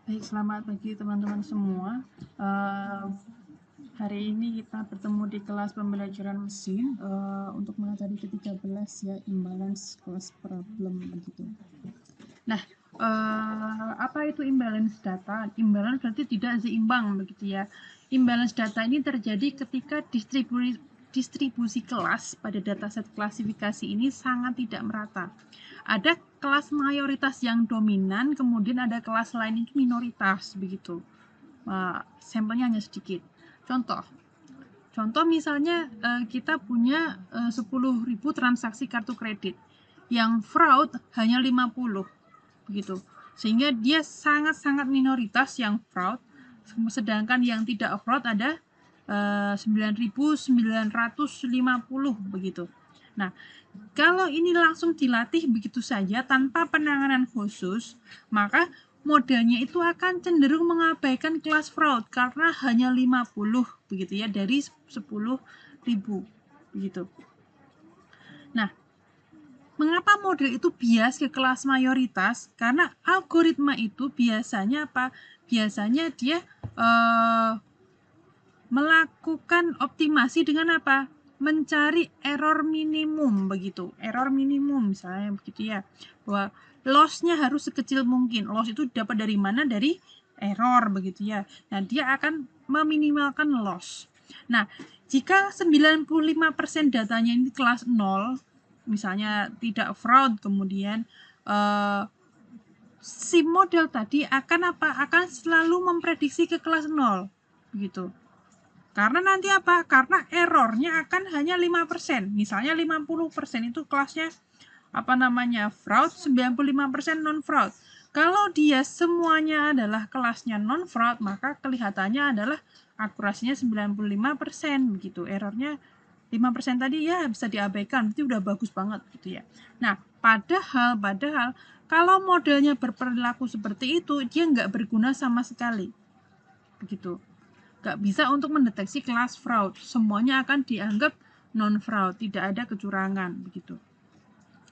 Baik, selamat pagi teman-teman semua. Hari ini kita bertemu di kelas pembelajaran mesin untuk materi ke-13 ya, imbalance class problem begitu. Nah, apa itu imbalance data? Imbalance berarti tidak seimbang begitu ya. Imbalance data ini terjadi ketika distribusi kelas pada dataset klasifikasi ini sangat tidak merata. Ada kelas mayoritas yang dominan, kemudian ada kelas lain itu minoritas begitu. Sampelnya hanya sedikit. Contoh misalnya kita punya 10.000 transaksi kartu kredit. Yang fraud hanya 50 begitu. Sehingga dia sangat-sangat minoritas yang fraud, sedangkan yang tidak fraud ada 9.950 begitu. Nah, kalau ini langsung dilatih begitu saja tanpa penanganan khusus, maka modelnya itu akan cenderung mengabaikan kelas fraud karena hanya 50 begitu ya dari 10.000 begitu. Nah, mengapa model itu bias ke kelas mayoritas? Karena algoritma itu biasanya apa? Biasanya dia melakukan optimasi dengan apa? Mencari error minimum begitu. Error minimum misalnya begitu ya. Bahwa loss-nya harus sekecil mungkin. Loss itu dapat dari mana? Dari error begitu ya. Nah, dia akan meminimalkan loss. Nah, jika 95% datanya ini kelas 0, misalnya tidak fraud, kemudian si model tadi akan apa? Akan selalu memprediksi ke kelas 0 begitu. Karena nanti apa? Karena errornya akan hanya 5%. Misalnya 50% itu kelasnya fraud, 95% non-fraud. Kalau dia semuanya adalah kelasnya non-fraud, maka kelihatannya adalah akurasinya 95% begitu. Errornya 5% tadi ya bisa diabaikan, itu udah bagus banget gitu ya. Nah, padahal kalau modelnya berperilaku seperti itu, dia nggak berguna sama sekali. Begitu. Nggak bisa untuk mendeteksi kelas fraud. Semuanya akan dianggap non-fraud, tidak ada kecurangan begitu.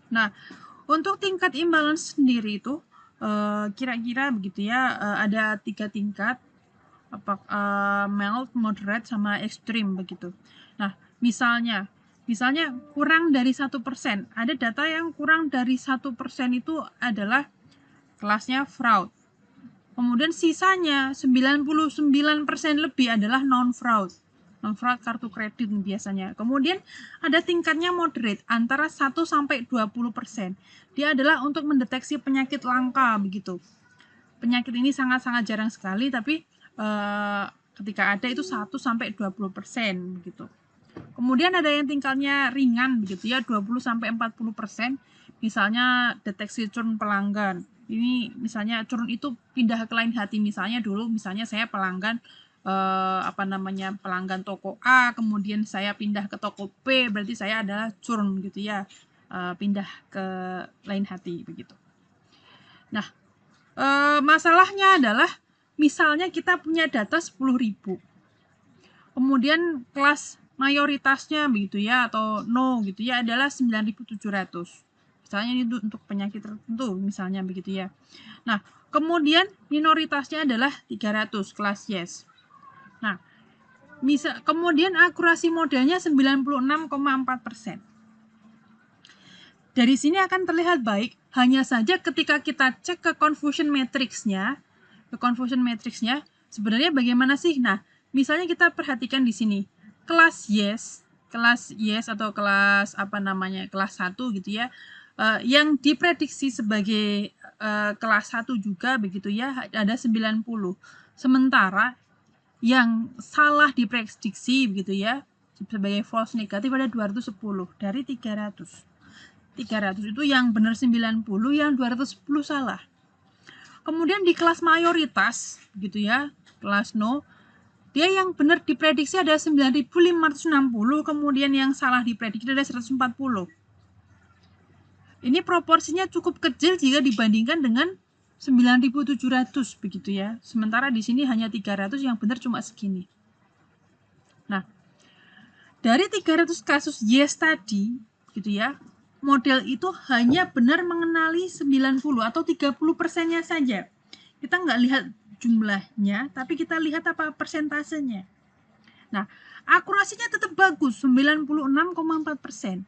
Nah, untuk tingkat imbalance sendiri itu kira-kira begitu ya, ada 3 tingkat, mild, moderate, sama ekstrim begitu. Nah, misalnya kurang dari 1%, ada data yang kurang dari 1% itu adalah kelasnya fraud. Kemudian sisanya 99% lebih adalah non-fraud. Non-fraud kartu kredit biasanya. Kemudian ada tingkatnya moderate antara 1 sampai 20%. Dia adalah untuk mendeteksi penyakit langka begitu. Penyakit ini sangat-sangat jarang sekali, tapi ketika ada itu 1 sampai 20% begitu. Kemudian ada yang tingkatnya ringan begitu ya, 20 sampai 40%. Misalnya deteksi churn pelanggan. Ini misalnya churn itu pindah ke lain hati. Misalnya dulu saya pelanggan pelanggan toko A, kemudian saya pindah ke toko B, berarti saya adalah churn gitu ya. Pindah ke lain hati begitu. Nah, masalahnya adalah misalnya kita punya data 10.000. Kemudian kelas mayoritasnya begitu ya, atau no gitu ya, adalah 9.700. Misalnya ini untuk penyakit tertentu misalnya begitu ya. Nah, kemudian minoritasnya adalah 300 kelas yes. Nah, kemudian akurasi modelnya 96,4%. Dari sini akan terlihat baik, hanya saja ketika kita cek ke confusion matrix-nya, sebenarnya bagaimana sih? Nah, misalnya kita perhatikan di sini, kelas yes atau kelas kelas 1 gitu ya, yang diprediksi sebagai kelas 1 juga begitu ya, ada 90. Sementara yang salah diprediksi begitu ya, sebagai false negatif ada 210 dari 300. 300 itu yang benar 90, yang 210 salah. Kemudian di kelas mayoritas gitu ya, kelas no, dia yang benar diprediksi ada 9.560, kemudian yang salah diprediksi ada 140. Ini proporsinya cukup kecil jika dibandingkan dengan 9.700 begitu ya. Sementara di sini hanya 300, yang benar cuma segini. Nah, dari 300 kasus yes tadi gitu ya, model itu hanya benar mengenali 90 atau 30%-nya saja. Kita nggak lihat jumlahnya, tapi kita lihat apa persentasenya. Nah, akurasinya tetap bagus, 96,4%.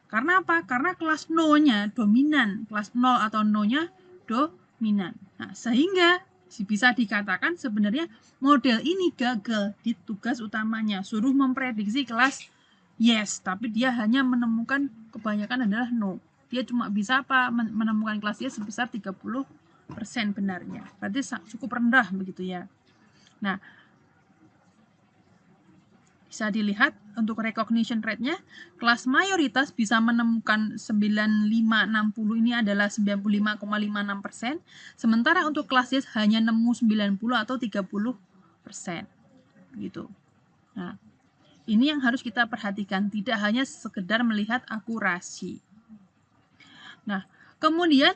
Karena apa? Karena kelas no-nya dominan, kelas 0 atau no-nya dominan. Nah, sehingga bisa dikatakan sebenarnya model ini gagal di tugas utamanya, suruh memprediksi kelas yes, tapi dia hanya menemukan kebanyakan adalah no. Dia cuma bisa apa? Menemukan kelas yes sebesar 30% benarnya. Berarti cukup rendah begitu ya. Nah, bisa dilihat untuk recognition rate-nya, kelas mayoritas bisa menemukan 9560 ini adalah 95,56%, sementara untuk kelas yes hanya nemu 90 atau 30%. Gitu. Nah, ini yang harus kita perhatikan, tidak hanya sekedar melihat akurasi. Nah, kemudian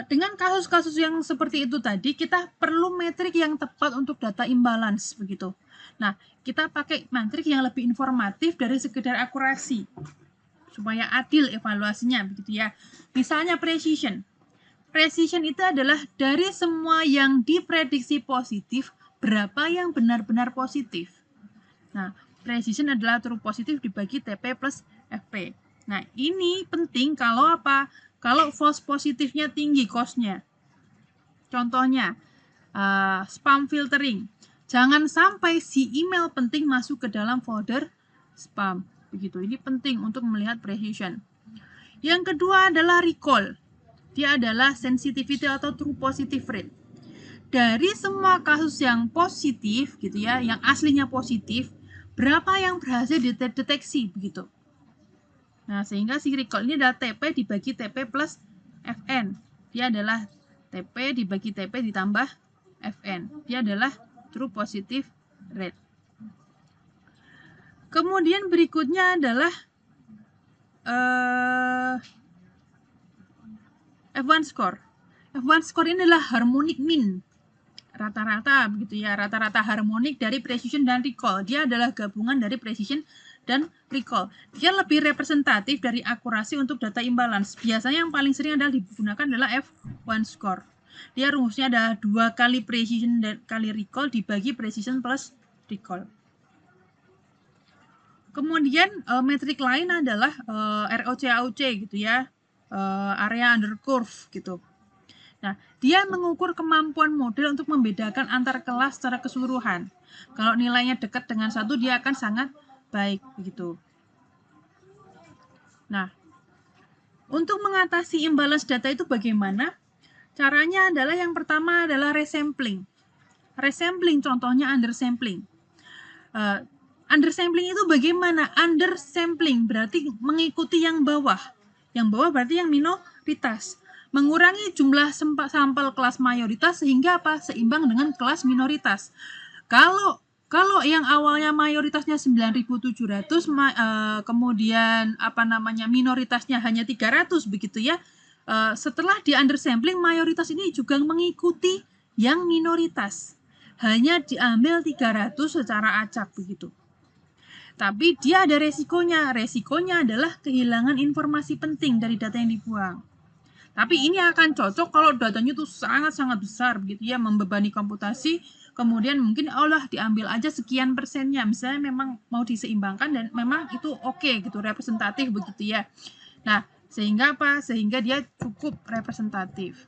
dengan kasus-kasus yang seperti itu tadi, kita perlu metrik yang tepat untuk data imbalance begitu. Nah, kita pakai metrik yang lebih informatif dari sekedar akurasi supaya adil evaluasinya begitu ya. Misalnya precision. Precision itu adalah dari semua yang diprediksi positif, berapa yang benar-benar positif. Nah, precision adalah true positif dibagi TP plus FP. Nah, ini penting kalau apa? Kalau false positifnya tinggi cost-nya. Contohnya, spam filtering. Jangan sampai si email penting masuk ke dalam folder spam. Begitu. Ini penting untuk melihat precision. Yang kedua adalah recall. Dia adalah sensitivity atau true positive rate. Dari semua kasus yang positif gitu ya, yang aslinya positif, berapa yang berhasil dideteksi begitu. Nah, sehingga si recall ini adalah TP dibagi TP plus FN. Dia adalah TP dibagi TP ditambah FN. Dia adalah true positive rate. Kemudian berikutnya adalah F1 score. F1 score ini adalah harmonic mean. Rata-rata begitu ya, rata-rata harmonik dari precision dan recall. Dia adalah gabungan dari precision dan recall. Dia lebih representatif dari akurasi untuk data imbalance. Biasanya yang paling sering adalah digunakan adalah F1 score. Dia rumusnya adalah 2 kali precision dan kali recall dibagi precision plus recall. Kemudian metrik lain adalah ROC-AOC gitu ya, area under curve gitu. Nah, dia mengukur kemampuan model untuk membedakan antar kelas secara keseluruhan. Kalau nilainya dekat dengan satu, dia akan sangat baik begitu. Nah, untuk mengatasi imbalance data itu bagaimana? Caranya adalah yang pertama adalah resampling. Resampling contohnya undersampling. Undersampling itu bagaimana? Undersampling berarti mengikuti yang bawah. Yang bawah berarti yang minoritas. Mengurangi jumlah sampel kelas mayoritas sehingga apa? Seimbang dengan kelas minoritas. Kalau yang awalnya mayoritasnya 9.700, kemudian minoritasnya hanya 300 begitu ya. Setelah di undersampling, mayoritas ini juga mengikuti yang minoritas. Hanya diambil 300 secara acak begitu. Tapi dia ada resikonya. Resikonya adalah kehilangan informasi penting dari data yang dibuang. Tapi ini akan cocok kalau datanya itu sangat-sangat besar begitu ya, membebani komputasi, kemudian mungkin diambil aja sekian persennya, misalnya memang mau diseimbangkan dan memang itu oke gitu, representatif begitu ya. Nah, sehingga apa? Sehingga dia cukup representatif.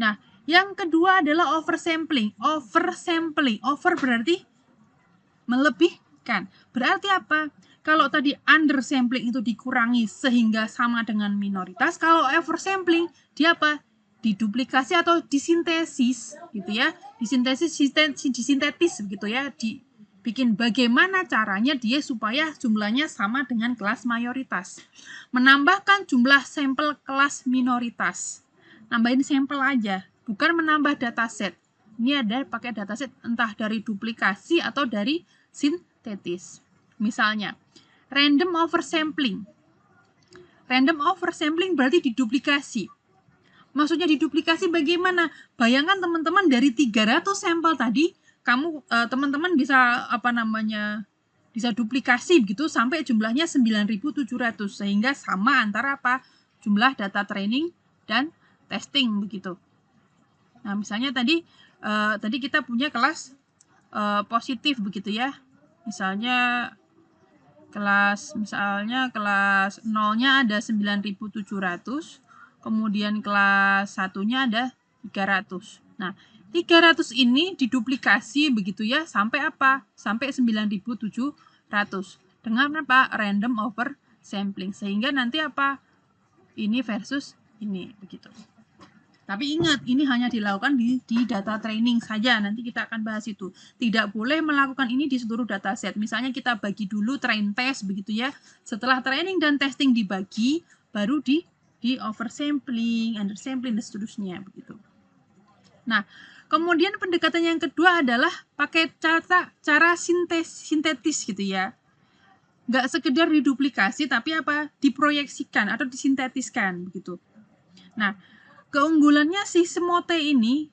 Nah, yang kedua adalah oversampling. Oversampling, over berarti melebihkan. Berarti apa? Kalau tadi undersampling itu dikurangi sehingga sama dengan minoritas, kalau oversampling dia apa? Diduplikasi atau disintesis gitu ya. Disintetis begitu ya, dibikin bagaimana caranya dia supaya jumlahnya sama dengan kelas mayoritas. Menambahkan jumlah sampel kelas minoritas. Nambahin sampel aja, bukan menambah dataset. Ini ada pakai dataset entah dari duplikasi atau dari sintetis. Misalnya, random oversampling. Random oversampling berarti diduplikasi. Maksudnya diduplikasi bagaimana? Bayangkan teman-teman dari 300 sampel tadi, teman-teman bisa bisa duplikasi begitu sampai jumlahnya 9.700 sehingga sama antara apa? Jumlah data training dan testing begitu. Nah, misalnya tadi kita punya kelas positif begitu ya. Misalnya kelas 0-nya ada 9.700, kemudian kelas 1-nya ada 300. Nah, 300 ini diduplikasi begitu ya sampai apa? Sampai 9.700. Dengan apa? Random over sampling. Sehingga nanti apa? Ini versus ini begitu. Tapi ingat, ini hanya dilakukan di data training saja. Nanti kita akan bahas itu. Tidak boleh melakukan ini di seluruh dataset. Misalnya kita bagi dulu train test begitu ya. Setelah training dan testing dibagi, baru di oversampling, undersampling dan seterusnya begitu. Nah, kemudian pendekatan yang kedua adalah pakai cara sintetis gitu ya. Nggak sekedar diduplikasi, tapi apa? Diproyeksikan atau disintetiskan begitu. Nah, keunggulannya si Semote ini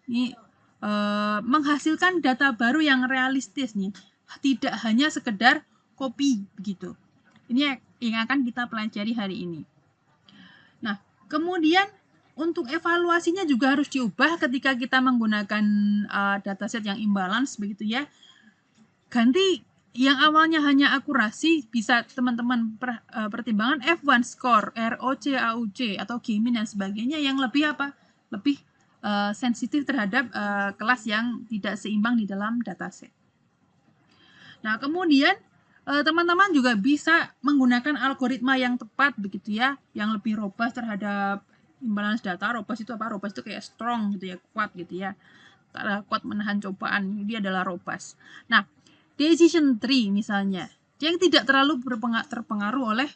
menghasilkan data baru yang realistis nih, tidak hanya sekedar copy begitu. Ini yang akan kita pelajari hari ini. Nah, kemudian untuk evaluasinya juga harus diubah ketika kita menggunakan dataset yang imbalance begitu ya. Ganti yang awalnya hanya akurasi, bisa teman-teman pertimbangan F1 score, ROC, AUC atau G-min dan sebagainya yang lebih apa? Lebih sensitif terhadap kelas yang tidak seimbang di dalam dataset. Nah, kemudian teman-teman juga bisa menggunakan algoritma yang tepat begitu ya, yang lebih robust terhadap imbalance data. Robust itu apa? Robust itu kayak strong gitu ya, kuat gitu ya. Kuat menahan cobaan, dia adalah robust. Nah, decision tree misalnya, yang tidak terlalu terpengaruh oleh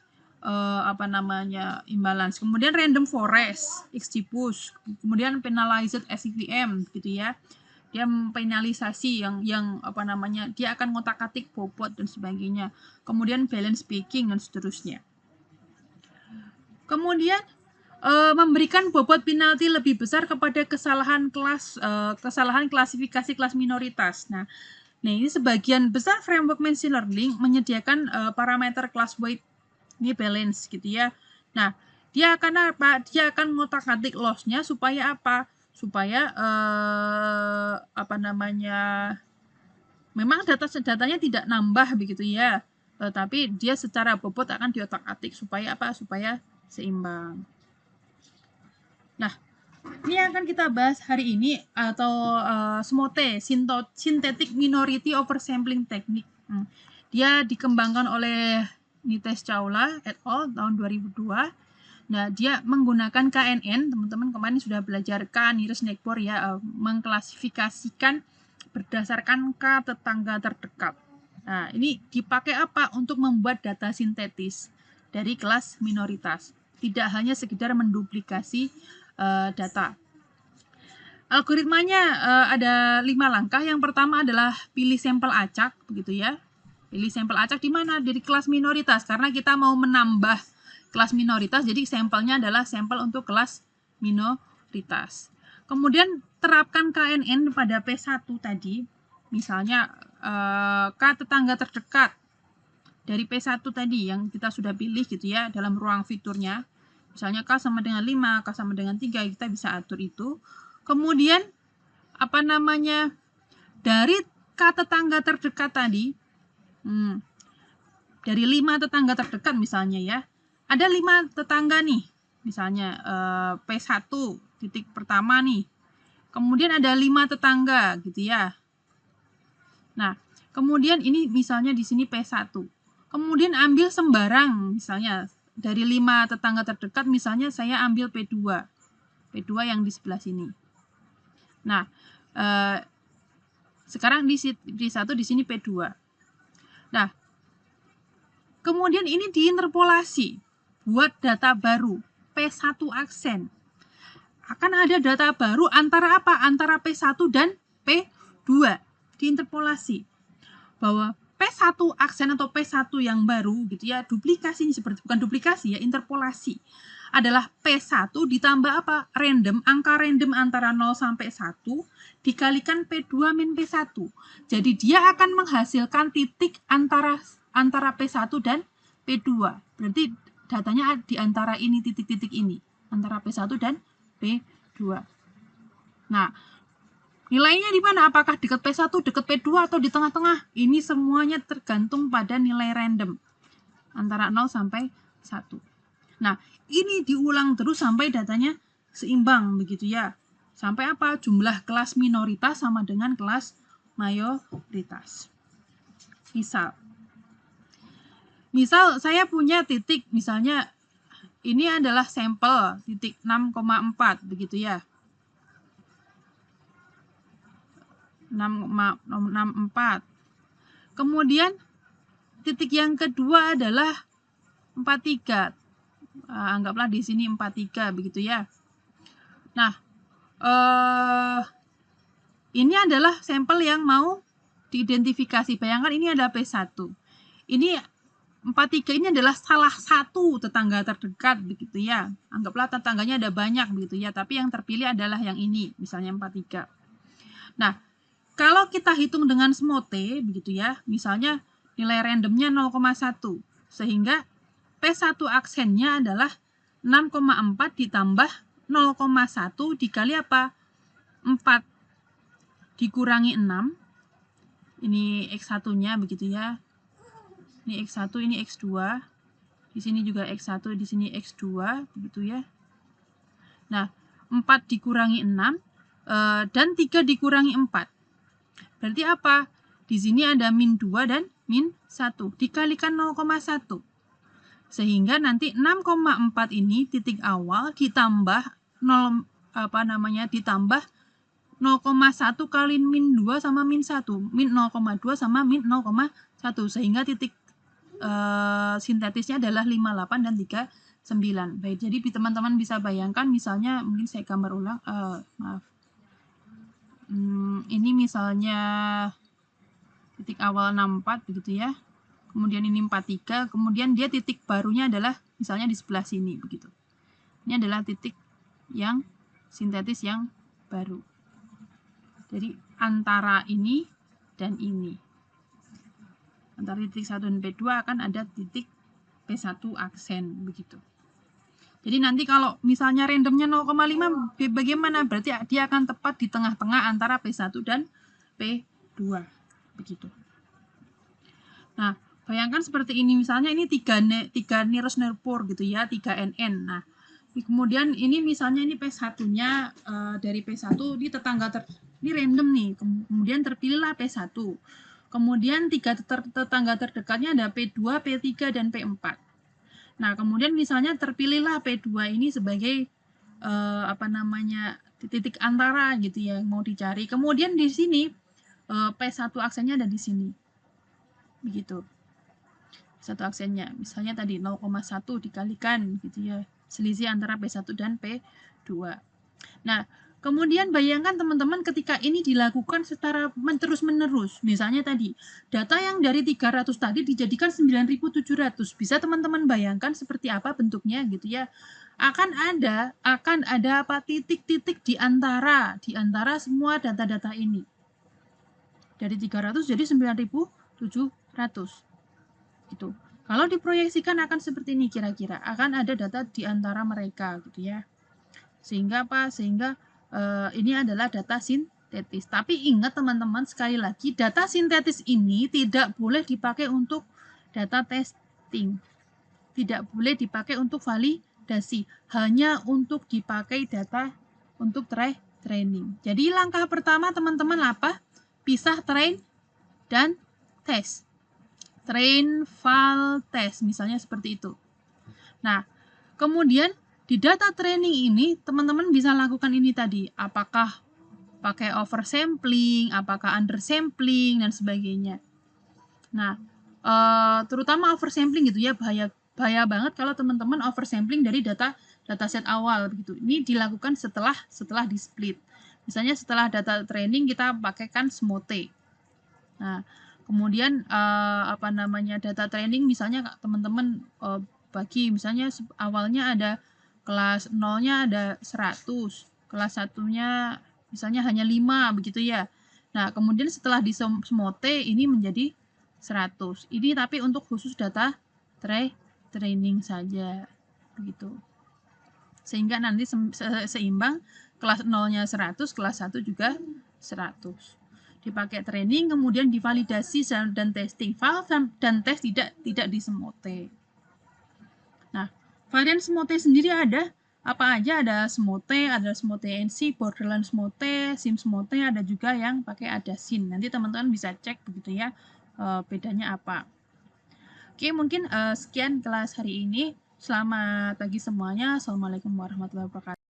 imbalance. Kemudian random forest, XGBoost, kemudian penalized SVM gitu ya. Dia penalisasi yang dia akan ngotak-atik bobot dan sebagainya. Kemudian balance picking dan seterusnya. Kemudian memberikan bobot penalti lebih besar kepada kesalahan klasifikasi kelas minoritas. Nah, ini sebagian besar framework machine learning menyediakan parameter class weight, ini balance gitu ya. Nah, dia akan apa? Dia akan ngotak-atik loss-nya supaya apa? Supaya memang datanya tidak nambah begitu ya. Tapi dia secara bobot akan diotak-atik supaya apa? Supaya seimbang. Nah, ini akan kita bahas hari ini atau SMOTE, Synthetic Minority Oversampling Technique. Dia dikembangkan oleh Nitesh Chawla et al. Tahun 2002. Nah, dia menggunakan KNN, teman-teman kemarin sudah belajar K-nearest neighbor ya, mengklasifikasikan berdasarkan K tetangga terdekat. Nah, ini dipakai apa? Untuk membuat data sintetis dari kelas minoritas. Tidak hanya sekedar menduplikasi data. Algoritmanya ada 5 langkah. Yang pertama adalah pilih sampel acak, begitu ya. Pilih sampel acak di mana? Dari kelas minoritas, karena kita mau menambah kelas minoritas, jadi sampelnya adalah sampel untuk kelas minoritas. Kemudian terapkan KNN pada P1 tadi, misalnya K tetangga terdekat dari P1 tadi yang kita sudah pilih gitu ya dalam ruang fiturnya. Misalnya K sama dengan 5, K sama dengan 3, kita bisa atur itu. Kemudian dari K tetangga terdekat tadi, dari 5 tetangga terdekat misalnya ya, ada 5 tetangga nih, misalnya P1 titik pertama nih, kemudian ada 5 tetangga gitu ya. Nah, kemudian ini misalnya di sini P1, kemudian ambil sembarang, misalnya dari 5 tetangga terdekat, misalnya saya ambil P2 yang di sebelah sini. Nah, sekarang di satu di sini P2. Nah, kemudian ini diinterpolasi buat data baru P1 aksen. Akan ada data baru antara apa? Antara P1 dan P2. Diinterpolasi bahwa P1 aksen atau P1 yang baru gitu ya, duplikasi ini bukan duplikasi ya, interpolasi adalah P1 ditambah apa? Random, angka random antara 0 sampai 1 dikalikan P2 min P1. Jadi dia akan menghasilkan titik antara P1 dan P2. Berarti datanya di antara ini, titik-titik ini, antara P1 dan P2. Nah, Nilainya di mana? Apakah dekat P1, dekat P2, atau di tengah-tengah? Ini semuanya tergantung pada nilai random antara 0 sampai 1. Nah, ini diulang terus sampai datanya seimbang begitu ya. Sampai apa? Jumlah kelas minoritas sama dengan kelas mayoritas. Misal saya punya titik, misalnya ini adalah sampel titik 6,4 begitu ya. 6,4. Kemudian titik yang kedua adalah 43. Anggaplah di sini 43 begitu ya. Nah, ini adalah sampel yang mau diidentifikasi. Bayangkan ini ada P1. Ini 43 ini adalah salah satu tetangga terdekat begitu ya. Anggaplah tetangganya ada banyak begitu ya, tapi yang terpilih adalah yang ini, misalnya 43. Nah, kalau kita hitung dengan smote begitu ya, misalnya nilai randomnya 0,1, sehingga P1 aksennya adalah 6,4 ditambah 0,1 dikali apa? 4 dikurangi 6. Ini X1-nya begitu ya. Ini X1, ini X2. Di sini juga X1, di sini X2 begitu ya. Nah, 4 dikurangi 6 dan 3 dikurangi 4. Berarti apa? Di sini ada min 2 dan min 1 dikalikan 0,1. Sehingga nanti 6,4 ini titik awal ditambah 0 ditambah 0,1 kali min 2 sama min 1. Min 0,2 sama min 0,1. Sehingga titik sintetisnya adalah 58 dan 39. Baik, jadi teman-teman bisa bayangkan misalnya, mungkin saya gambar ulang, maaf. Ini misalnya titik awal 64 begitu ya. Kemudian ini 43, kemudian dia titik barunya adalah misalnya di sebelah sini begitu. Ini adalah titik yang sintetis yang baru. Jadi antara ini dan ini. Antara titik 1 dan P2 akan ada titik P1 aksen begitu. Jadi nanti kalau misalnya randomnya 0,5 bagaimana? Berarti dia akan tepat di tengah-tengah antara P1 dan P2 begitu. Nah, bayangkan seperti ini, misalnya ini 3 nearest neighbor gitu ya, 3 NN. Nah, kemudian ini misalnya ini P1-nya dari P1 di tetangga ini random nih. Kemudian terpilihlah P1. Kemudian 3 tetangga terdekatnya ada P2, P3 dan P4. Nah, kemudian misalnya terpilihlah P2 ini sebagai titik antara gitu ya, mau dicari. Kemudian di sini P1 aksennya ada di sini. Begitu. Satu aksennya. Misalnya tadi 0,1 dikalikan gitu ya. Selisih antara P1 dan P2. Nah, kemudian bayangkan teman-teman ketika ini dilakukan secara terus-menerus. Misalnya tadi, data yang dari 300 tadi dijadikan 9.700. Bisa teman-teman bayangkan seperti apa bentuknya gitu ya. Akan ada apa titik-titik di antara semua data-data ini. Dari 300 jadi 9.700. Gitu. Kalau diproyeksikan akan seperti ini kira-kira. Akan ada data di antara mereka gitu ya. Sehingga apa? Sehingga ini adalah data sintetis. Tapi ingat teman-teman, sekali lagi data sintetis ini tidak boleh dipakai untuk data testing. Tidak boleh dipakai untuk validasi. Hanya untuk dipakai data untuk training. Jadi langkah pertama teman-teman apa? Pisah train dan test. Train, val, test. Misalnya seperti itu. Nah, kemudian di data training ini, teman-teman bisa lakukan ini tadi. Apakah pakai oversampling, apakah undersampling, dan sebagainya. Nah, terutama oversampling gitu ya, bahaya banget kalau teman-teman oversampling dari dataset awal begitu. Ini dilakukan setelah di split. Misalnya setelah data training kita pakaikan smote. Nah, kemudian data training misalnya teman-teman bagi misalnya awalnya ada kelas 0-nya ada 100, kelas 1-nya misalnya hanya 5 begitu ya. Nah, kemudian setelah di smote ini menjadi 100. Ini tapi untuk khusus data training saja begitu. Sehingga nanti seimbang, kelas 0-nya 100, kelas 1 juga 100. Dipakai training, kemudian divalidasi dan testing. File dan tes tidak disemote. Nah, varian semote sendiri ada apa aja? Ada semote, ada semote NC, borderline semote, sim semote, ada juga yang pakai adasin. Nanti teman-teman bisa cek begitu ya, bedanya apa. Oke, mungkin sekian kelas hari ini. Selamat pagi semuanya. Assalamualaikum warahmatullahi wabarakatuh.